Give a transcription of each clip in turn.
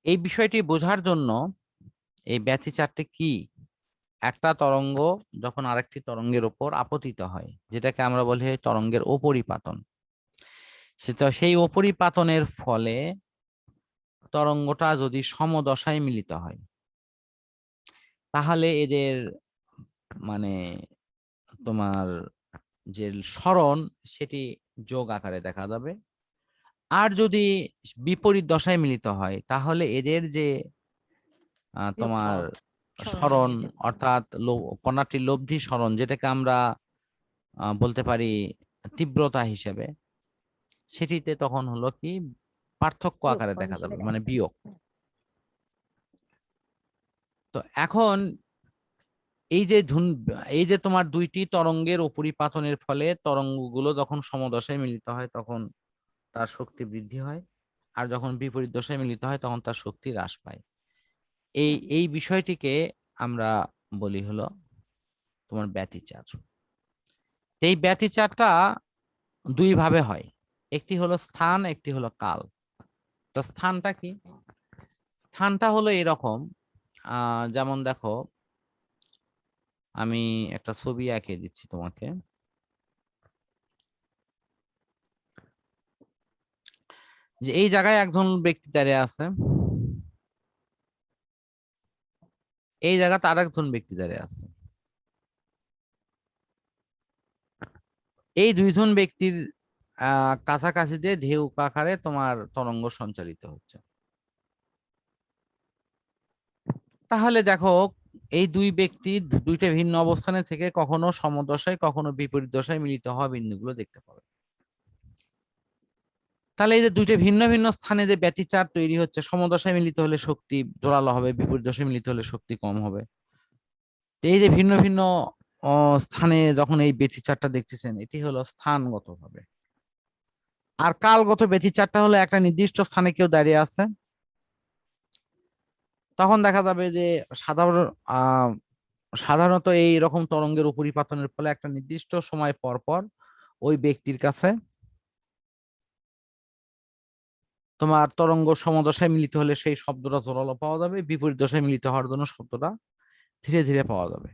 এই বিষয়টি বোঝার জন্য এই ব্যতিচারটি কি, একটা তরঙ্গ যখন আরেকটি তরঙ্গের উপর আপতিত হয়, যেটাকে আমরা বলি তরঙ্গের উপরিপাতন, সেটা সেই উপরিপাতনের ফলে তরঙ্গটা যদি সমদশায় মিলিত হয়, তাহলে এদের মানে তোমার যে সরণ সেটি যোগ আকারে দেখা যাবে। আর যদি বিপরীত দশায় মিলিত হয়, তাহলে এদের যে তোমার যোগফল সরণ সরণ, হয়ে যাবে। অর্থাৎ কণাটির লব্ধি সরণ, যেটাকে আমরা বলতে পারি তীব্রতা হিসেবে, সেটিতে তখন হলো কি পার্থক্য আকারে বিয়োগফল দেখা হিসেবে যাবে, দেখা মানে যাবে। বিয়োগ। তো এখন এই যে এই যে তোমার দুইটি তরঙ্গের উপরিপাতনের ফলে তরঙ্গগুলো যখন সমদশায় মিলিত হয় তখন তার শক্তি বৃদ্ধি হয়, আর যখন বিপরীত দশায় মিলিত হয় তখন তার শক্তি হ্রাস পায়। এই এই বিষয়টিকে আমরা বলি হলো তোমার ব্যতিচার। এই ব্যতিচারটা দুই ভাবে হয়, একটি হলো স্থান, একটি হলো কাল। তো স্থানটা কি? স্থানটা হলো এরকম, যেমন দেখো, আমি একটা ছবি এঁকে দিচ্ছি তোমাকে। যে এই জায়গায় একজন ব্যক্তি দাঁড়িয়ে আছে, এই জায়গাতে আর একজন ব্যক্তি দাঁড়িয়ে আছে। এই দুইজন ব্যক্তির কাছাকাছি যে ঢেউ আকারে তোমার তরঙ্গ সঞ্চালিত হচ্ছে। তাহলে দেখো, এই দুই ব্যক্তি দুইটা ভিন্ন অবস্থানে থেকে কখনো সমদশায় কখনো বিপরীত দশায় মিলিত হওয়া বিন্দুগুলো দেখতে পাবে। তাহলে এই যে দুইটা ভিন্ন ভিন্ন স্থানে যে ব্যতিচার তৈরি হচ্ছে, সমদশায় মিলিত হলে শক্তি জোরালো হবে, বিপরীত দশায় মিলিত হলে শক্তি কম হবে। তো এই যে ভিন্ন ভিন্ন স্থানে যখন এই ব্যতিচারটা দেখতেছেন, এটি হলো স্থানগত ভাবে। আর কালগত ব্যতিচারটা হলো একটা নির্দিষ্ট স্থানে কেউ দাঁড়িয়ে আছে, তখন দেখা যাবে যে সাধারণ আহ সাধারণত এই রকম তরঙ্গের উপরিপাতনের ফলে একটা নির্দিষ্ট সময় পর পর ওই ব্যক্তির কাছে তোমার তরঙ্গ সমদশায় মিলিত হলে সেই শব্দটা জোরালো পাওয়া যাবে, বিপরীত দশায় মিলিত হওয়ার জন্য শব্দটা ধীরে ধীরে পাওয়া যাবে,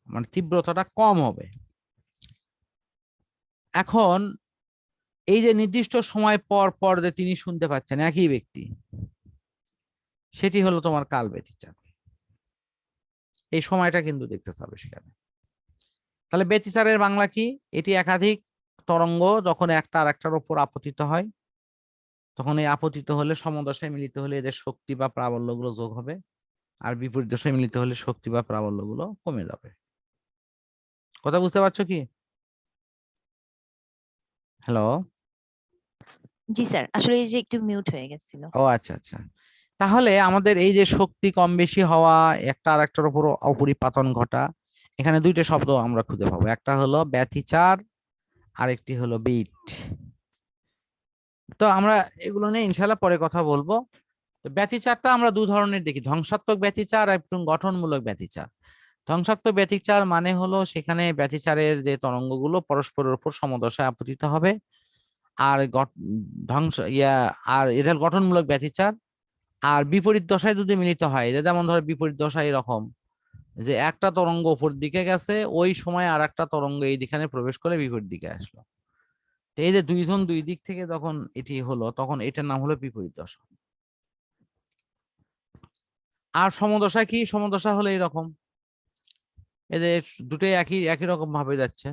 মানে তীব্রতাটা কম হবে। এখন এই যে নির্দিষ্ট সময় পর পর যে তিনি শুনতে পাচ্ছেন একই ব্যক্তি, সেটি হলো তোমার কাল ব্যতিচার। এই সময়টা কিন্তু দেখতে চাবে সেখানে। তাহলে ব্যতিচারের বাংলা কি? এটি একাধিক তরঙ্গ যখন একটা আরেকটার উপর আপতিত হয়, তখন এই আপতিত হলে সমদশায় মিলিত হলে এদের শক্তি বা প্রাবল্য গুলো যোগ হবে, আর বিপরীত দশায় মিলিত হলে শক্তি বা প্রাবল্য গুলো কমে যাবে। কথা বুঝতে পারছো কি? হ্যালো? জি স্যার, আসলে এই যে একটু মিউট হয়ে গেছিল। ও আচ্ছা আচ্ছা। তাহলে আমাদের এই যে শক্তি কম বেশি হওয়া, একটা আর একটার উপর অপরিপাতন ঘটা, এখানে দুইটা শব্দ আমরা খুঁজে পাবো, একটা হলো ব্যতিচার, আরেকটি হলো বিট। তো আমরা এগুলো নিয়ে ইনশাল্লাহ পরে কথা বলবো। তো ব্যতিচারটা আমরা দু ধরনের দেখি, ধ্বংসাত্মক ব্যতিচার আর এবং গঠনমূলক ব্যতিচার। ধ্বংসাত্মক ব্যতিচার মানে হলো সেখানে ব্যতিচারের যে তরঙ্গগুলো পরস্পরের উপর সমদশায় আপতিত হবে। আর ধ্বংস আর এটা গঠনমূলক ব্যতিচার। আর বিপরীত দশায় যদি মিলিত হয়, যেমন ধরো বিপরীত দশায় এরকম যে একটা তরঙ্গ উপর দিকে গেছে, ওই সময় আর একটা তরঙ্গ এই দিকে প্রবেশ করে বিপরীত দিকে আসলো। তো এই যে দুইজন দুই দিক থেকে যখন এটি হলো, তখন এটার নাম হলো বিপরীত দশা। আর সমদশা কি? সমদশা হলো এরকম, এই যে দুটোই একই একই রকম ভাবে যাচ্ছে,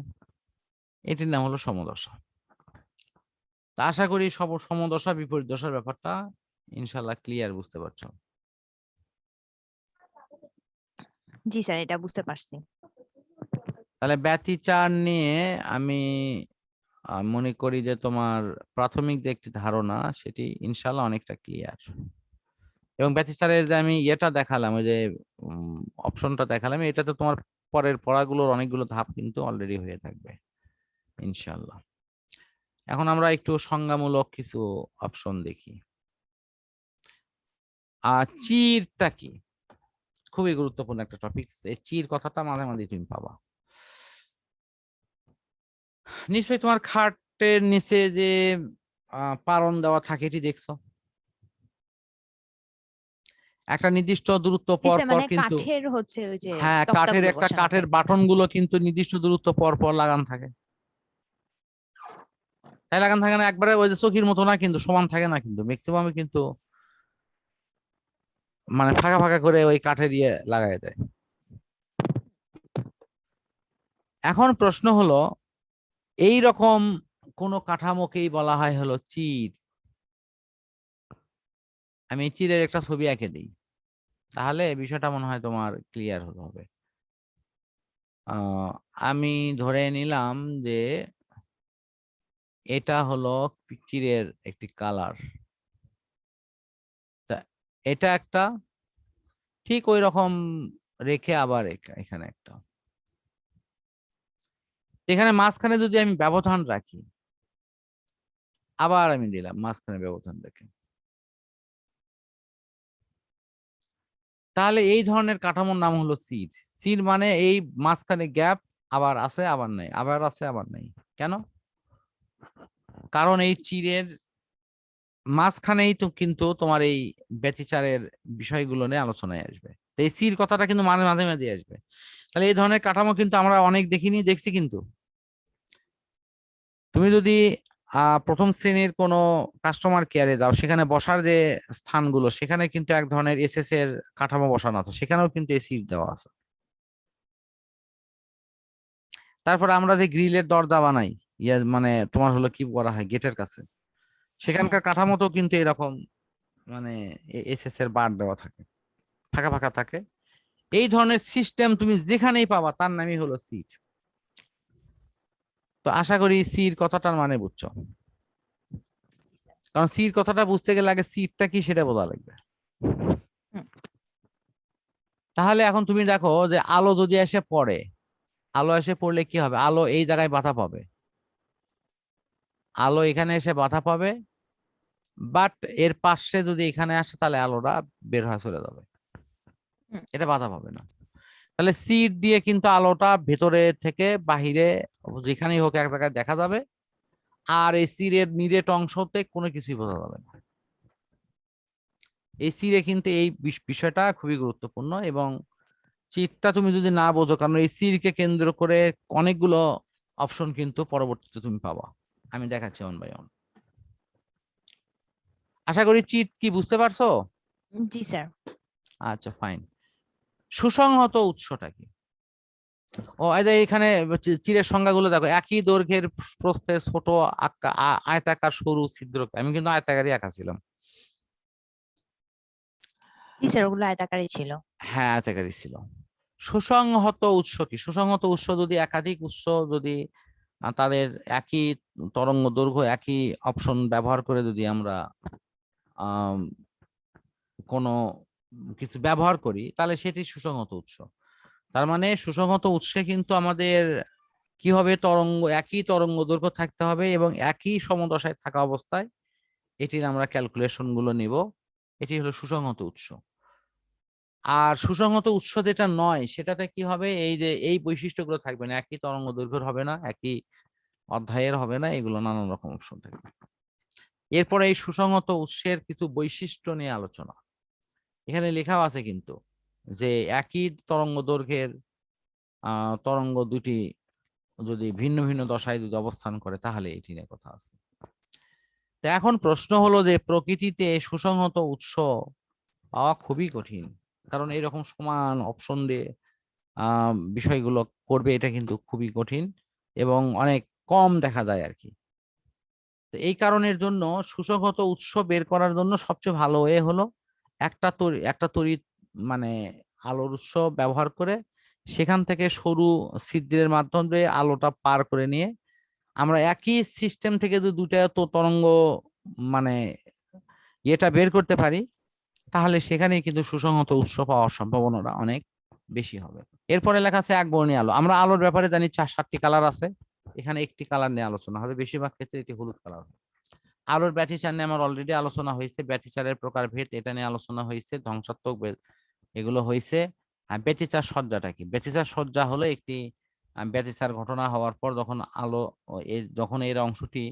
এটির নাম হলো সমদশা। তা আশা করি সমদশা বিপরীত দশার ব্যাপারটা ইনশাল্লাহ ক্লিয়ার, বুঝতে পারছো? জি স্যার, এটা বুঝতে পারছি। তাহলে ব্যতিচার নিয়ে আমি মনে করি যে তোমার প্রাথমিক যে একটি ধারণা সেটি ইনশাল্লাহ অনেকটা ক্লিয়ার। এবং ব্যতিচারের যে আমি ইয়েটা দেখালাম, ওই যে অপশনটা দেখালাম, এটাতে তোমার পরের পড়াগুলোর অনেকগুলো ধাপ কিন্তু অলরেডি হয়ে থাকবে ইনশাল্লাহ। এখন আমরা একটু সংজ্ঞামূলক কিছু অপশন দেখি। চিরটা কি? খুবই গুরুত্বপূর্ণ একটা টপিক। এই চির কথাটা মাঝে মাঝে তুমি পাবা। নিশ্চয়ই তোমার খাটের নিচে যে পারণ দেওয়া থাকে, এটি দেখছো? একটা নির্দিষ্ট দূরত্ব জি পর স্যার, পর মানে কিন্তু, কাঠের হচ্ছে ওই যে হ্যাঁ কাঠের তক্তাগুলো একটা বসানো কাঠের থাকে। বাটন গুলো কিন্তু নির্দিষ্ট দূরত্ব পর পর লাগানো থাকে, তাই লাগানো থাকে না একবারে ওই যে চকির মতো না, কিন্তু সমান থাকে না, কিন্তু ম্যাক্সিমাম কিন্তু মানে ফাঁকা ফাঁকা করে ওই কাঠের ইয়ে লাগাই দেয়। এখন প্রশ্ন হলো, এই রকম কোন কাঠামোকেই বলা হয় হলো চির। আমি এই চিরের একটা ছবি এঁকে দিই, তাহলে বিষয়টা মনে হয় তোমার ক্লিয়ার হবে। আমি ধরে নিলাম যে এটা হলো চিরের একটি কালার, তা এটা একটা ঠিক ওই রকম রেখে আবার এখানে একটা, এখানে মাঝখানে যদি আমি ব্যবধান রাখি, আবার আমি দিলাম মাঝখানে ব্যবধান রেখে, তাহলে এই ধরনের কাঠামোর নাম হলো সির। সির মানে এই মাঝখানে গ্যাপ, আবার আছে আবার নাই, আবার আছে আবার নাই। কেন? কারণ এই চিরের মাঝখানেই তো কিন্তু তোমার এই ব্যতিচারের বিষয়গুলো নিয়ে আলোচনায় আসবে। তো এই সির কথাটা কিন্তু মাঝে মাঝে মাঝে আসবে। তাহলে এই ধরনের কাঠামো কিন্তু আমরা অনেক দেখছি কিন্তু। তুমি যদি প্রথম শ্রেণীর কোনো কাস্টমার কেয়ারে যাও, সেখানে বসার যে স্থানগুলো, সেখানে কিন্তু এক ধরনের এসএস এর কাঠামো বসানো আছে, সেখানেও কিন্তু এই সিট দেওয়া আছে। তারপরে আমরা যে গ্রিলের দরজা বানাই, ইয়া মানে তোমার হলো কি করা হয় গেটের কাছে, হ্যাঁ। সেখানকার কাঠামোতেও কিন্তু এরকম মানে এসএস এর বার দেওয়া থাকে, ফাঁকা ফাঁকা থাকে। এই ধরনের সিস্টেম তুমি যেখানেই পাবা তার নামই হলো সিট। তো আশা করি সির কথাটার মানে বুঝছো, কারণ সির কথাটা বুঝতে গেলে আগে সিটটা কি সেটা বোঝা লাগবে। হুম। তাহলে এখন তুমি দেখো যে আলো যদি এসে পড়ে, আলো এসে পড়লে কি হবে? আলো এই জায়গায় বাধা পাবে, আলো এখানে এসে বাধা পাবে, বাট এর পাশে যদি এখানে আসে তাহলে আলোটা বের হয়ে চলে যাবে, হুম। এটা বাধা পাবে না। তাহলে সিট দিয়ে কিন্তু আলোটা ভেতরে থেকে বাহিরে যেখানেই হোক এক জায়গায় দেখা যাবে, আর এই সিরের নিরেট অংশতে কোনো কিছুই বোঝা যাবে না। এই সিরে কিন্তু এই বিষয়টা খুবই গুরুত্বপূর্ণ, এবং চিটটা তুমি যদি না বোঝো, কারণ এই সিরকে কেন্দ্র করে অনেকগুলো অপশন কিন্তু পরবর্তীতে তুমি পাবা। আমি দেখাচ্ছি অন বাই অন। আশা করি চিট কি বুঝতে পারছো? জি স্যার। আচ্ছা ফাইন। সুসংহত উৎসটা কি? ও এই যে এখানে চিরের সংজ্ঞাগুলো দেখো, একই দৈর্ঘ্যের প্রস্থের ছোট আয়তাকার সরু ছিদ্র। আমি কিন্তু আয়তাকারই আঁকা ছিলাম। জি স্যার, ওগুলো আয়তাকারই ছিল। হ্যাঁ আয়তাকারই ছিল। সুসংহত উৎস কি? সুসংহত উৎস যদি একাধিক উৎস যদি তাদের একই তরঙ্গ দৈর্ঘ্য, একই অপশন ব্যবহার করে যদি আমরা আহ কোনো কিছু ব্যবহার করি, তাহলে সেটি সুসংহত উৎস। তার মানে সুসংহত উৎসে কিন্তু আমাদের কি হবে, তরঙ্গ একই তরঙ্গ দৈর্ঘ্য থাকতে হবে এবং একই সমদশায় থাকা অবস্থায় এটির আমরা ক্যালকুলেশন গুলো নিব। এটি হলো সুসংহত উৎস। আর সুসংহত উৎস যেটা নয়, সেটাতে কি হবে, এই যে এই বৈশিষ্ট্যগুলো থাকবে না, একই তরঙ্গ দৈর্ঘ্যের হবে না, একই অধ্যায়ের হবে না, এগুলো নানান রকম অপশন থাকবে। এরপরে এই সুসংহত উৎসের কিছু বৈশিষ্ট্য নিয়ে আলোচনা এখানে লেখাও আছে কিন্তু, যে একই তরঙ্গ দৈর্ঘ্যের তরঙ্গ দুটি যদি ভিন্ন ভিন্ন দশায় যদি অবস্থান করে, তাহলে এটি নিয়ে কথা আছে। তো এখন প্রশ্ন হলো যে প্রকৃতিতে সুসংহত উৎস পাওয়া খুবই কঠিন, কারণ এরকম সমান অপশন দিয়ে বিষয়গুলো করবে, এটা কিন্তু খুবই কঠিন এবং অনেক কম দেখা যায় আর কি। তো এই কারণের জন্য সুসংহত উৎস বের করার জন্য সবচেয়ে ভালো ওয়ে হলো একটা তড়িৎ মানে আলোর উৎস ব্যবহার করে সেখান থেকে সরু ছিদ্রের মাধ্যমে আলোটা পার করে নিয়ে আমরা একই সিস্টেম থেকে যদি দুটা তরঙ্গ মানে এটা বের করতে পারি, তাহলে সেখানেই কিন্তু সুসংহত উৎস পাওয়ার সম্ভাবনাটা অনেক বেশি হবে। এরপরে লেখা আছে একবর্ণীয় আলো। আমরা আলোর ব্যাপারে জানি 7টি কালার আছে, এখানে একটি কালার নিয়ে আলোচনা হবে, বেশিরভাগ ক্ষেত্রে এটি হলুদ কালার। আলোর ব্যতিচার নিয়ে আমার অলরেডি আলোচনা হয়েছে, ব্যতিচারের প্রকারভেদ এটা নিয়ে আলোচনা হয়েছে, ধ্বংসাত্মক এগুলো হয়েছে। ব্যতিচার সজ্জাটা কি? ব্যতিচার সজ্জা হলো একটি ব্যতিচার ঘটনা হওয়ার পর যখন আলো যখন এর অংশটি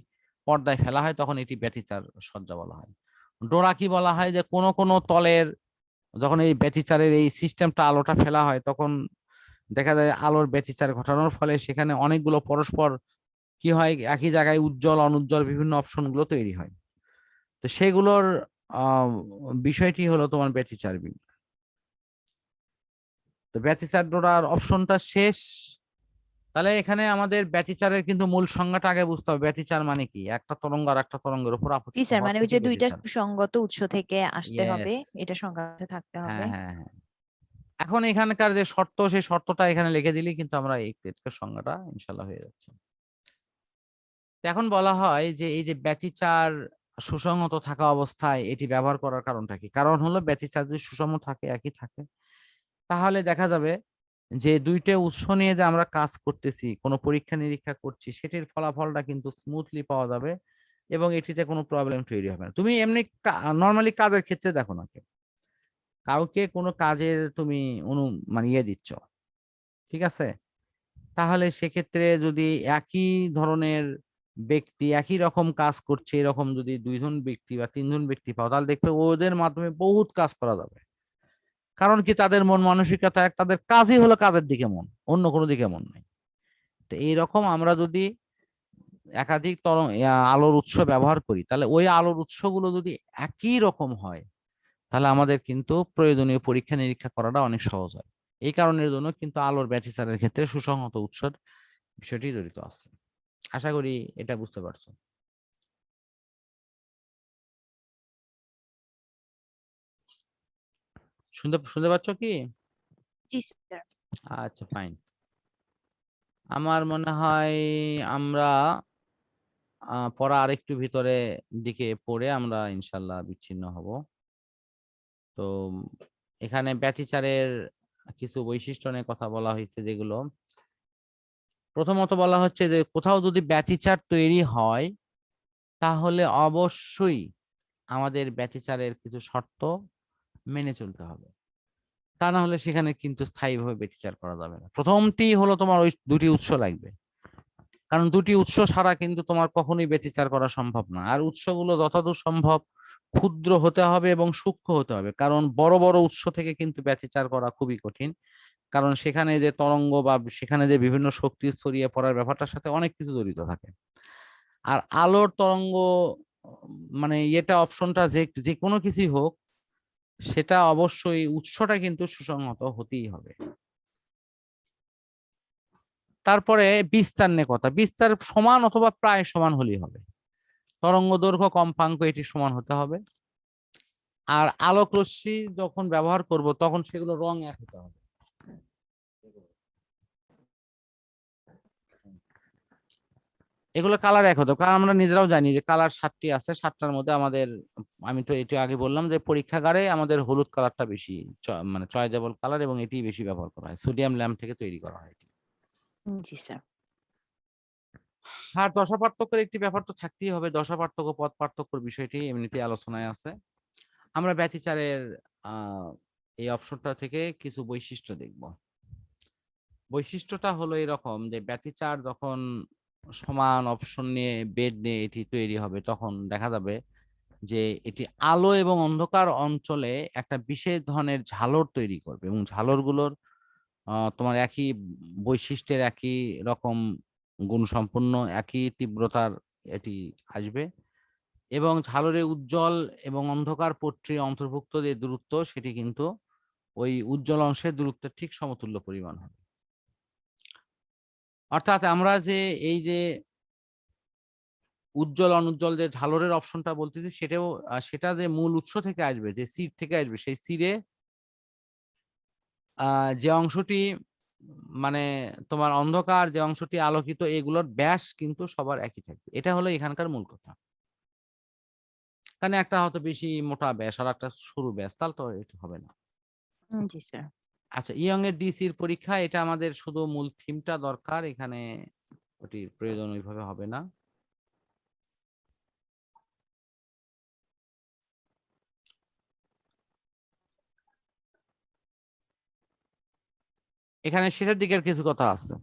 পর্দায় ফেলা হয়, তখন এটি ব্যতিচার সজ্জা বলা হয়। ডোরা কি বলা হয়, যে কোনো কোনো তলের যখন এই ব্যতিচারের এই সিস্টেমটা আলোটা ফেলা হয় তখন দেখা যায় আলোর ব্যতিচার ঘটানোর ফলে সেখানে অনেকগুলো পরস্পর কি হয় একই জায়গায় উজ্জ্বল অনুজ্জ্বল বিভিন্ন অপশন গুলো তৈরি হয়। তো সেগুলোর বিষয়টি হলো তোমার ব্যতিচার বিল। তো ব্যতিচার ডোরার অপশনটা শেষ। তাহলে এখানে আমাদের ব্যতিচারের কিন্তু মূল সংজ্ঞাটা আগে বুঝতে হবে, ব্যতিচার মানে কি, একটা তরঙ্গ আর একটা তরঙ্গের উপর জি আপতিত স্যার, মানে ওই হওয়াটাকে যে দুইটা ব্যতিচার। সঙ্গত উৎস থেকে আসতে হবে, ইয়েস, এটা সংজ্ঞাতে থাকতে হবে। হ্যাঁ হ্যাঁ হ্যাঁ। এখন এখানকার যে শর্ত সেই শর্তটা এখানে লিখে দিলেই কিন্তু আমরা এই সংজ্ঞাটা ইনশাল্লাহ হয়ে যাচ্ছে। তো এখন বলা হয় যে এই যে ব্যতিচার সুসংহত থাকা অবস্থায় এটি ব্যবহার করার কারণটা কি? কারণ হলো ব্যতিচার যদি সুষম থাকে, একই থাকে, তাহলে দেখা যাবে যে দুইটা উৎস নিয়ে যে আমরা কাজ করতেছি, কোনো পরীক্ষা নিরীক্ষা করছি, সেটির ফলাফলটা কিন্তু স্মুথলি পাওয়া যাবে এবং এটিতে কোনো প্রবলেম তৈরি হবে না। তুমি এমনি নর্মালি কাজের ক্ষেত্রে দেখো না, কাউকে কোনো কাজের তুমি মানে ইয়ে দিচ্ছ, ঠিক আছে, তাহলে সেক্ষেত্রে যদি একই ধরনের ব্যক্তি একই রকম কাজ করছে, এরকম যদি দুইজন ব্যক্তি বা তিনজন ব্যক্তি পাও, তাহলে দেখবে ওদের মাধ্যমে বহুত কাজ করা যাবে। কারণ কি, তাদের মন মানসিকতা এক, তাদের কাজই হলো কাজের দিকে মন, অন্য কোনো দিকে মন নেই। তো এইরকম আমরা যদি একাধিক আলোর উৎস ব্যবহার করি, তাহলে ওই আলোর উৎসগুলো যদি একই রকম হয়, তাহলে আমাদের কিন্তু প্রয়োজনীয় পরীক্ষা নিরীক্ষা করাটা অনেক সহজ হয়। এই কারণের জন্য কিন্তু আলোর ব্যতিচারের ক্ষেত্রে সুসংহত উৎসের বিষয়টি জড়িত আছে। আশা করি এটা বুঝতে পারছো। শুনতে শুনতে পাচ্ছ কি? জি স্যার। আচ্ছা, ফাইন। আমার মনে হয় আমরা পড়া আরেকটু ভিতরে দিকে পড়ে আমরা ইনশাল্লাহ বিচ্ছিন্ন হব। তো এখানে ব্যতিচারের কিছু বৈশিষ্ট্য নিয়ে কথা বলা হয়েছে, যেগুলো প্রথমত বলা হচ্ছে যে কোথাও যদি ব্যতিচার তৈরি হয়, তাহলে অবশ্যই আমাদের ব্যতিচারের কিছু শর্ত মেনে চলতে হবে, তা না হলে সেখানে কিন্তু স্থায়ীভাবে ব্যতিচার করা যাবে না। প্রথমটি হলো তোমার ওই দুটি উৎস লাগবে, কারণ দুটি উৎস ছাড়া কিন্তু তোমার কখনোই ব্যতিচার করা সম্ভব না। আর উৎসগুলো যতদূর সম্ভব ক্ষুদ্র হতে হবে এবং সূক্ষ্ম হতে হবে, কারণ বড় বড় উৎস থেকে কিন্তু ব্যতিচার করা খুবই কঠিন। কারণ সেখানে যে তরঙ্গ বা সেখানে যে বিভিন্ন শক্তি ছড়িয়ে পড়ার ব্যাপারটার সাথে অনেক কিছু জড়িত থাকে। আর আলোর তরঙ্গ মানে এটা অপশনটা যে যে কোনো কিছুই হোক, সেটা অবশ্যই উৎসটা কিন্তু সুসংহত হতেই হবে। তারপরে বিস্তার নিয়ে কথা, বিস্তার সমান অথবা প্রায় সমান হলেই হবে। তরঙ্গ দৈর্ঘ্য কম্পাঙ্ক এটি সমান হতে হবে। আর আলোক রশ্মি যখন ব্যবহার করব তখন সেগুলো রং এক হতে হবে। এগুলো কালার এক হতো, কারণ আমরা নিজেরাও জানি যে কালার 7টি আছে, 7টার মধ্যে আমাদের, আমি তো এটি আগে বললাম যে পরীক্ষাগারে আমাদের হলুদ কালারটা বেশি মানে চয়েজেবল কালার, এবং এটি বেশি ব্যবহার করা হয়, সোডিয়াম ল্যাম্প থেকে তৈরি করা হয় এটি। জি স্যার। আর দশা পার্থক্যের একটি ব্যাপার তো থাকতেই হবে, দশা পার্থক্য পথ পার্থক্যের বিষয়টি এমনিতেই আলোচনায় আছে। আমরা ব্যতিচারের এই অপশনটা থেকে কিছু বৈশিষ্ট্য দেখব। বৈশিষ্ট্যটা হলো এরকম যে ব্যতিচার যখন সমান অপশন নিয়ে বেদ নিয়ে এটি তৈরি হবে, তখন দেখা যাবে যে এটি আলো এবং অন্ধকার অঞ্চলে একটা বিশেষ ধরনের ঝালর তৈরি করবে, এবং ঝালরগুলোর তোমার একই বৈশিষ্ট্যের, একই রকম গুণসম্পন্ন, একই তীব্রতার এটি আসবে। এবং ঝালরের উজ্জ্বল এবং অন্ধকার পট্টির অন্তর্ভুক্ত যে দূরত্ব, সেটি কিন্তু ওই উজ্জ্বল অংশের দূরত্বের ঠিক সমতুল্য পরিমাণ হবে। অর্থাৎ আমরা যে এই যে উজ্জ্বল অনুজ্জ্বল যে ঝালরের অপশনটা বলতেছি, সেটাও সেটা যে মূল উৎস থেকে আসবে, যে সির থেকে আসবে, সেই সিরে যে অংশটি মানে তোমার অন্ধকার, যে অংশটি আলোকিত, এগুলোর ব্যাস কিন্তু সবার একই থাকবে। এটা হলো এখানকার মূল কথা। কারণ একটা হয়তো বেশি মোটা ব্যাস আর একটা সরু ব্যাস, তাহলে তো এটা হবে না। জি স্যার। আচ্ছা, ইয়ং এর ডিসির পরীক্ষা, এটা আমাদের শুধু মূল থিমটা দরকার, এখানে ওটির প্রয়োজন ওইভাবে হবে না। এখানে শেষের দিকের কিছু কথা আছে।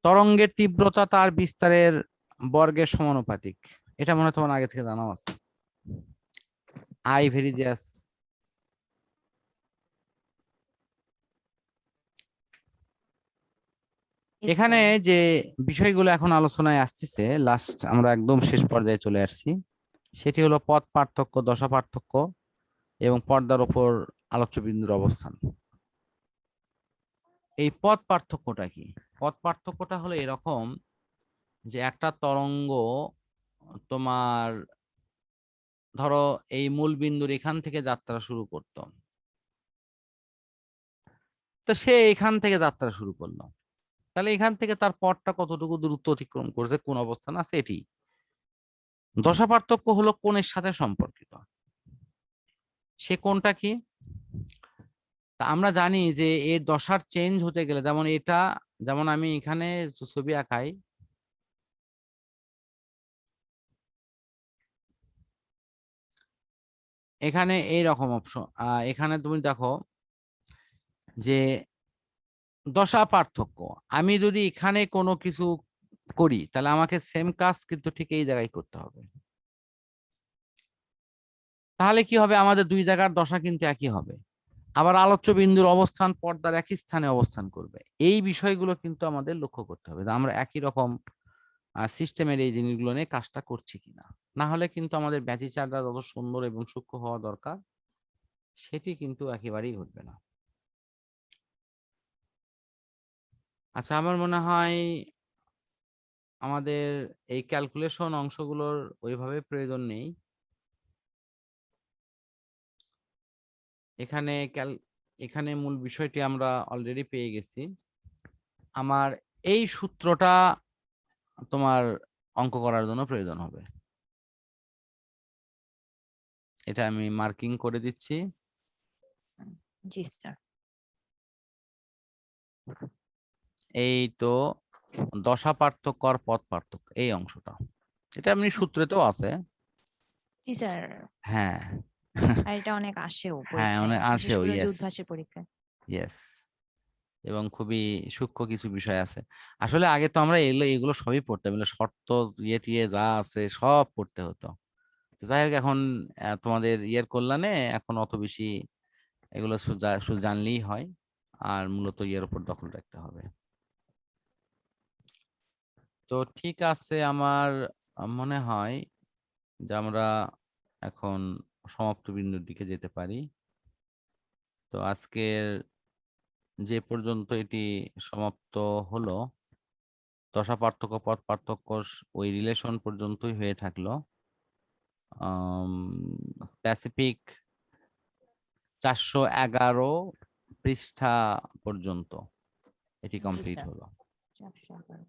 তরঙ্গের তীব্রতা তার বিস্তারের বর্গের সমানুপাতিক, এটা মনে হয় তোমার আগে থেকে জানা আছে। আই ভেরি জাস্ট এখানে যে বিষয়গুলো এখন আলোচনায় আসতেছে, লাস্ট আমরা একদম শেষ পর্যায়ে চলে আসছি, সেটি হলো পথ পার্থক্য, দশা পার্থক্য এবং পর্দার উপর আলোচ্য বিন্দুর অবস্থান। এই পথ পার্থক্যটা কি? পথ পার্থক্যটা হলো এরকম যে একটা তরঙ্গ তোমার ধরো এই মূল বিন্দুর এখান থেকে যাত্রা শুরু করতো, তো সে এখান থেকে যাত্রা শুরু করলো, তাহলে এখান থেকে তার পথটা কতটুকু দূরত্ব অতিক্রম করছে, কোন অবস্থান আছে, এটি। দশা পার্থক্য হলো কোণের সাথে সম্পর্কিত। সে কোণটা কি? তা আমরা জানি যে এর দশার চেঞ্জ হতে গেলে, যেমন এটা, যেমন আমি এখানে ছবি আঁকাই, এখানে এইরকম অপশন, এখানে তুমি দেখো যে দশা পার্থক্য, আমি যদি এখানে কোনো কিছু করি তাহলে আমাকে সেম কাজ কিন্তু ঠিক এই জায়গায় করতে হবে। তাহলে কি হবে, আমাদের দুই জায়গার দশা কিন্তু একই হবে। আবার আলোচ্য বিন্দুর অবস্থান পর্দার একই স্থানে অবস্থান করবে। এই বিষয়গুলো কিন্তু আমাদের লক্ষ্য করতে হবে যে আমরা একই রকম সিস্টেমের এই জিনিসগুলো নিয়ে কাজটা করছি কিনা। না হলে কিন্তু আমাদের ব্যতিচারটা যত সুন্দর এবং সূক্ষ্ম হওয়া দরকার সেটি কিন্তু একেবারেই ঘটবে না। আচ্ছা, আমার মনে হয় আমাদের এই ক্যালকুলেশন অংশগুলোর ওইভাবে প্রয়োজন নেই। এখানে এখানে মূল বিষয়টি আমরা অলরেডি পেয়ে গেছি। আমার এই সূত্রটা তোমার অঙ্ক করার জন্য প্রয়োজন হবে, এটা আমি মার্কিং করে দিচ্ছি। জি স্যার। এই তো দশা পার্থক্য আর পথ পার্থক্য, এই অংশটা, এটা এমনি সূত্রেতেও আছে। জি স্যার। হ্যাঁ আর এটা অনেক আসেও হ্যাঁ, পরীক্ষায়, অনেক বিশেষ আসেও, করে যে ইয়েস উদ্ভাসের পরীক্ষায়। ইয়েস, এবং খুবই সূক্ষ্ম কিছু বিষয় আছে। আসলে আগে তো আমরা এগুলো এগুলো সবই পড়তাম, এগুলো শর্ত ইয়ে টিয়ে যা আছে সব পড়তে হতো। তো যাই হোক, এখন তোমাদের ইয়ের কল্যাণে এখন অত বেশি এগুলো শুধু জানলেই হয়, আর মূলত ইয়ের উপর দখল রাখতে হবে। তো ঠিক আছে, আমার মনে হয় যে আমরা এখন সমাপ্ত বিন্দুর দিকে যেতে পারি। তো আজকের যে পর্যন্ত এটি সমাপ্ত হলো, দশা পার্থক্য পথ পার্থক্য ওই রিলেশন পর্যন্তই হয়ে থাকলো। স্পেসিফিক 411 পৃষ্ঠা পর্যন্ত এটি জি কমপ্লিট স্যার। হলো। 411